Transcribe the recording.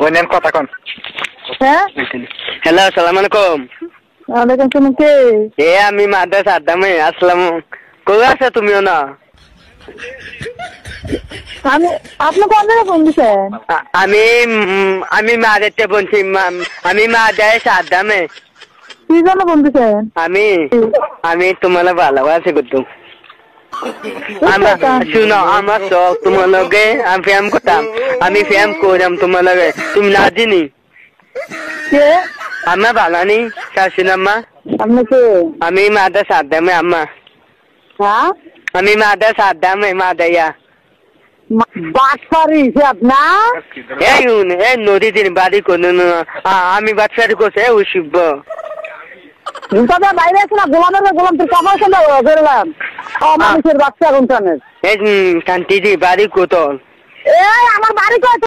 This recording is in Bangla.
ওই নেন কথা কন। হ্যাঁ হ্যালো, আসসালামু আলাইকুম। ওয়ালাইকুম সালাম। কে? আমি মাদ্রাসা আদামে আসলাম। কই আছো তুমিও না? আমি আপনি কোন জায়গায় ফোন দিচ্ছেন? আমি আমি মাদেরতে বলছি, আমি মাদ্রাসা আদামে। কি জন্য ফোন দিচ্ছেন? আমি তোমার ভালোবাসি করতো। শুনো, আমার শখ তোমার লগে আমি ফ্যাম করতাম। আমি ফ্যাম করলাম তোমার লগে, তুমি না জিনি কে? আমার ভালো নেই শাশুন আম্মা। আপনি কে? আমি মাদ্রাসা আদামে আম্মা। হ্যাঁ আমি মাদ্রাসা আদামে মাদাইয়া। বাটপারি সে আপনার? এই নদীর বাড়ি কোনো আমি বাচ্চারি করছে ওই শিব তবে বাইরে আছে না গোলাম তোর কাপড় খেলে বেরোলাম মানুষের বাচ্চা কোনখানে? এই কান্তি বাড়ি কোথাও? এই আমার বাড়ি কয়